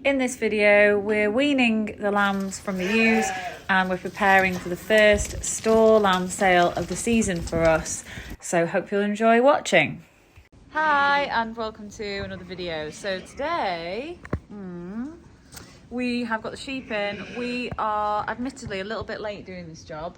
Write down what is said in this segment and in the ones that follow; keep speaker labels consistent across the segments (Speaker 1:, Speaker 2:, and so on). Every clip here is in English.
Speaker 1: In this video, we're weaning the lambs from the ewes and we're preparing for the first store lamb sale of the season for us. So hope you'll enjoy watching. Hi and welcome to another video. So today, we have got the sheep in. We are admittedly a little bit late doing this job,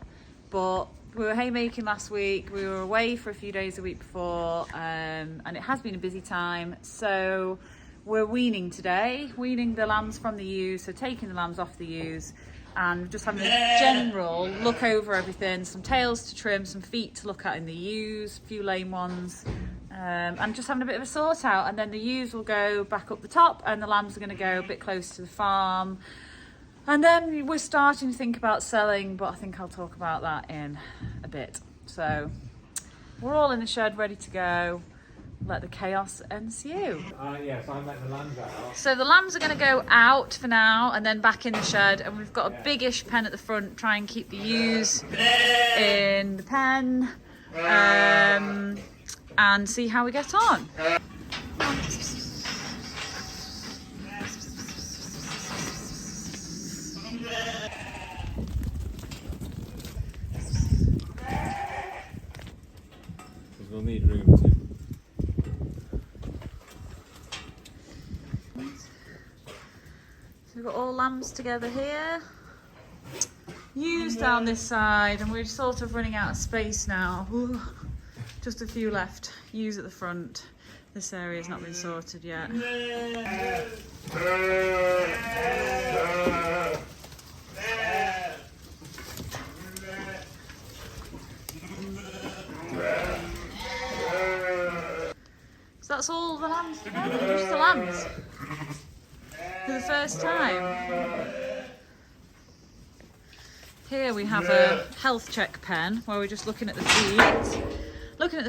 Speaker 1: but we were haymaking last week. We were away for a few days the week before, and it has been a busy time. So we're weaning today, weaning the lambs from the ewes, so taking the lambs off the ewes and just having a general look over everything, some tails to trim, some feet to look at in the ewes, a few lame ones, and just having a bit of a sort out. And then the ewes will go back up the top and the lambs are going to go a bit close to the farm. And then we're starting to think about selling, but I think I'll talk about that in a bit. So we're all in the shed ready to go. Let the chaos ensue.
Speaker 2: Yes, I let the lambs out.
Speaker 1: So the lambs are going to go out for now and then back in the shed, and we've got a biggish pen at the front, try and keep the ewes in the pen, and see how we get on.
Speaker 2: Because we'll need room to.
Speaker 1: So we've got all lambs together here, ewes down this side, and we're sort of running out of space now. Ooh, just a few left, ewes at the front. This area's not been sorted yet. So that's all the lambs together, just the lambs. For the first time. Here we have a health check pen where we're just looking at the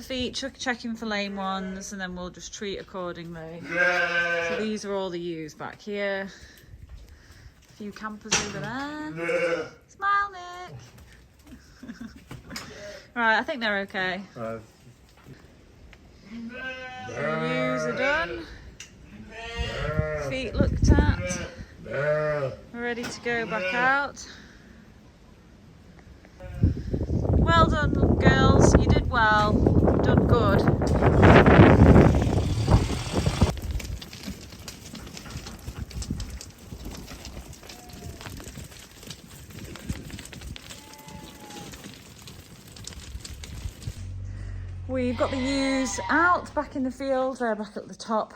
Speaker 1: feet, checking for lame ones, and then we'll just treat accordingly. So these are all the ewes back here. A few campers over there. Smile, Nick. Right, I think they're okay. The ewes are done. Feet looked at. We're ready to go back out. Well done, girls. You did well. You've done good. We've got the ewes out, back in the field. They're back at the top.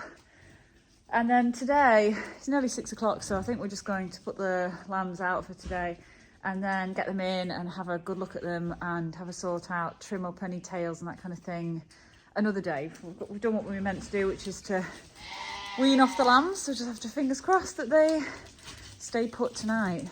Speaker 1: And then today, it's nearly 6 o'clock, so I think we're just going to put the lambs out for today and then get them in and have a good look at them and have a sort out, trim up any tails and that kind of thing another day. We've done what we were meant to do, which is to wean off the lambs, so just have to fingers crossed that they stay put tonight.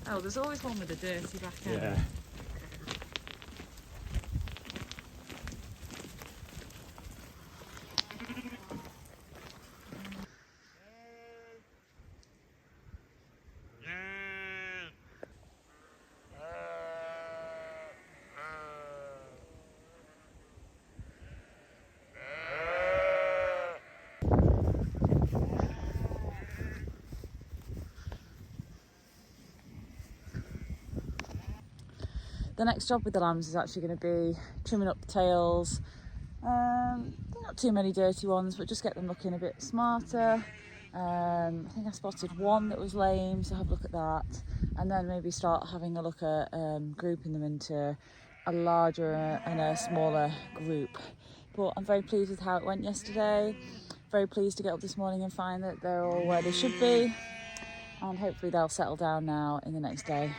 Speaker 1: Oh, there's always one with a dirty back end.
Speaker 2: Yeah.
Speaker 1: The next job with the lambs is actually going to be trimming up the tails. Not too many dirty ones, but just get them looking a bit smarter. I think I spotted one that was lame, so have a look at that. And then maybe start having a look at grouping them into a larger and a smaller group. But I'm very pleased with how it went yesterday. Very pleased to get up this morning and find that they're all where they should be. And hopefully they'll settle down now in the next day.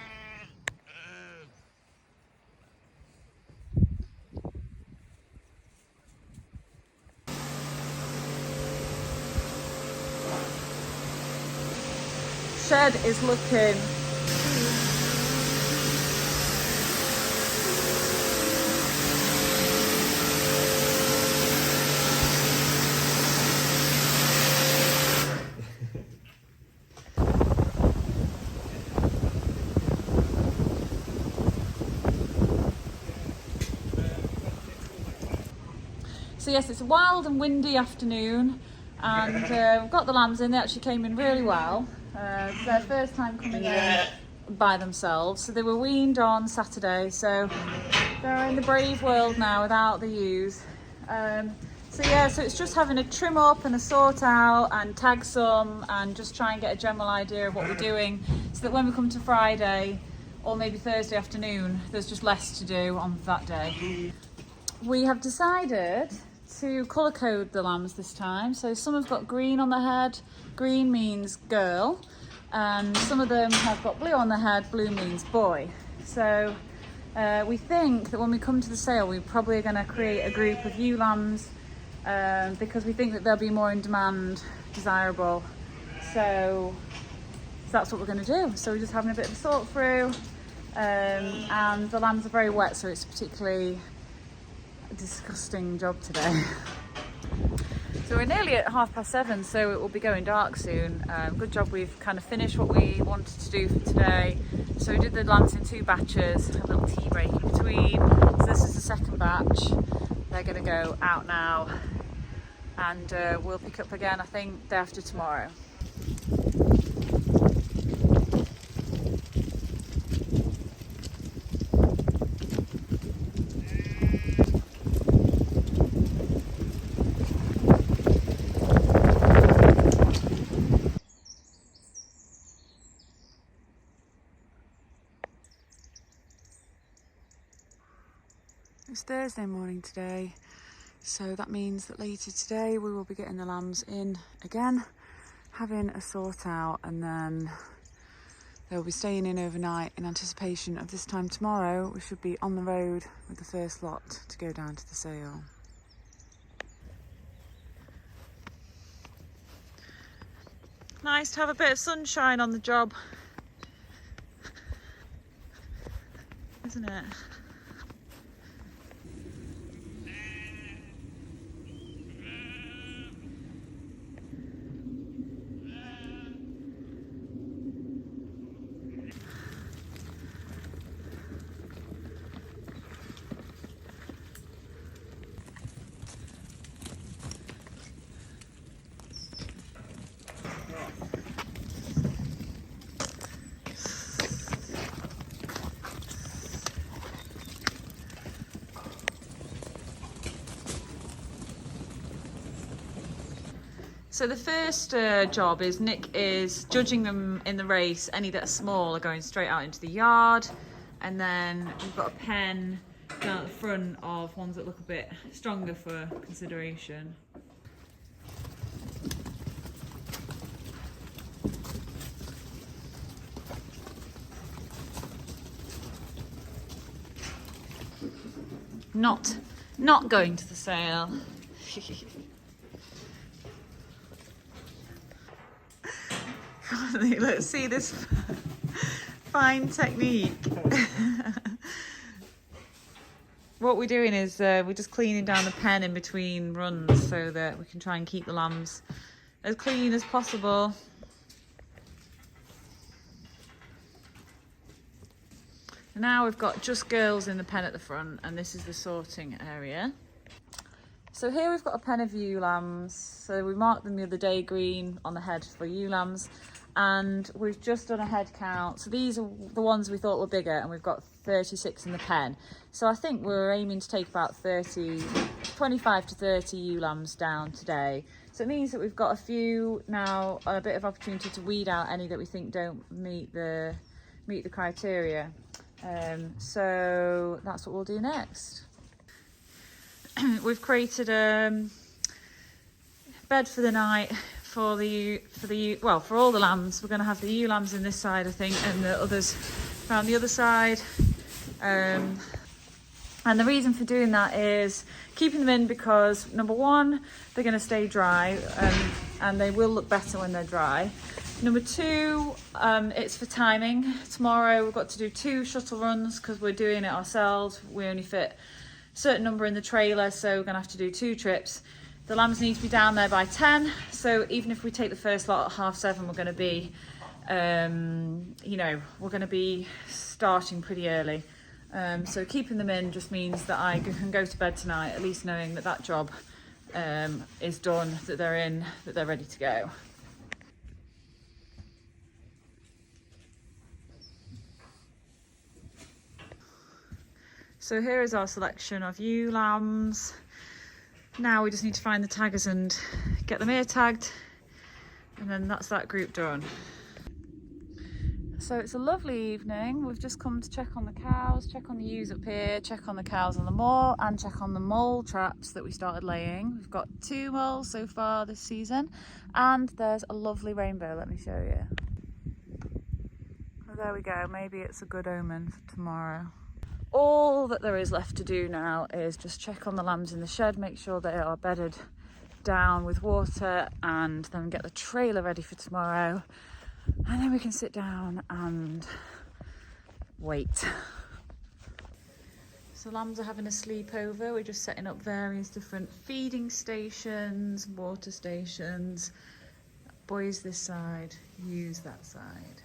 Speaker 1: Shed is looking So yes, it's a wild and windy afternoon, and we've got the lambs in. They actually came in really well. It's their first time coming in by themselves. So they were weaned on Saturday, so they're in the brave world now without the ewes. So yeah, so it's just having a trim up and a sort out and tag some and just try and get a general idea of what we're doing, so that when we come to Friday or maybe Thursday afternoon, there's just less to do on that day. We have decided to colour code the lambs this time. So some have got green on the head. Green means girl. And some of them have got blue on the head. Blue means boy. So we think that when we come to the sale, we're probably going to create a group of ewe lambs, because we think that they'll be more in demand, desirable. So that's what we're going to do. So we're just having a bit of a sort through, and the lambs are very wet, so it's a particularly disgusting job today. So we're nearly at 7:30, so it will be going dark soon. Good job we've kind of finished what we wanted to do for today. So we did the lambs in 2 batches, a little tea break in between. So this is the second batch. They're going to go out now, and we'll pick up again, I think, day after tomorrow. It's Thursday morning today, so that means that later today we will be getting the lambs in again, having a sort out, and then they'll be staying in overnight in anticipation of this time tomorrow. We should be on the road with the first lot to go down to the sale. Nice to have a bit of sunshine on the job, isn't it? So the first job is Nick is judging them in the race. Any that are small are going straight out into the yard, and then we've got a pen down at the front of ones that look a bit stronger for consideration. Not going to the sale. Let's see this fine technique. What we're doing is we're just cleaning down the pen in between runs so that we can try and keep the lambs as clean as possible. And now we've got just girls in the pen at the front, and this is the sorting area. So here we've got a pen of ewe lambs. So we marked them the other day green on the head for ewe lambs, and we've just done a head count. So these are the ones we thought were bigger, and we've got 36 in the pen. So I think we're aiming to take about 25 to 30 ewe lambs down today. So it means that we've got a few now, a bit of opportunity to weed out any that we think don't meet the criteria. So that's what we'll do next. We've created a bed for the night for all the lambs. We're going to have the ewe lambs in this side, I think, and the others around the other side. And the reason for doing that is keeping them in because, number one, they're going to stay dry, and they will look better when they're dry. Number two, it's for timing. Tomorrow we've got to do 2 shuttle runs because we're doing it ourselves. We only fit a certain number in the trailer, so we're going to have to do 2 trips. The lambs need to be down there by 10, so even if we take the first lot at 7:30, we're going to be, we're going to be starting pretty early. So keeping them in just means that I can go to bed tonight, at least knowing that that job is done, that they're in, that they're ready to go. So here is our selection of ewe lambs. Now we just need to find the taggers and get them ear tagged, and then that's that group done. So it's a lovely evening. We've just come to check on the cows, check on the ewes up here, check on the cows on the moor, and check on the mole traps that we started laying. We've got 2 moles so far this season, and there's a lovely rainbow. Let me show you. Oh, there we go. Maybe it's a good omen for tomorrow. All that there is left to do now is just check on the lambs in the shed, make sure they are bedded down with water, and then get the trailer ready for tomorrow. And then we can sit down and wait. So lambs are having a sleepover. We're just setting up various different feeding stations, water stations. Boys this side, ewes that side.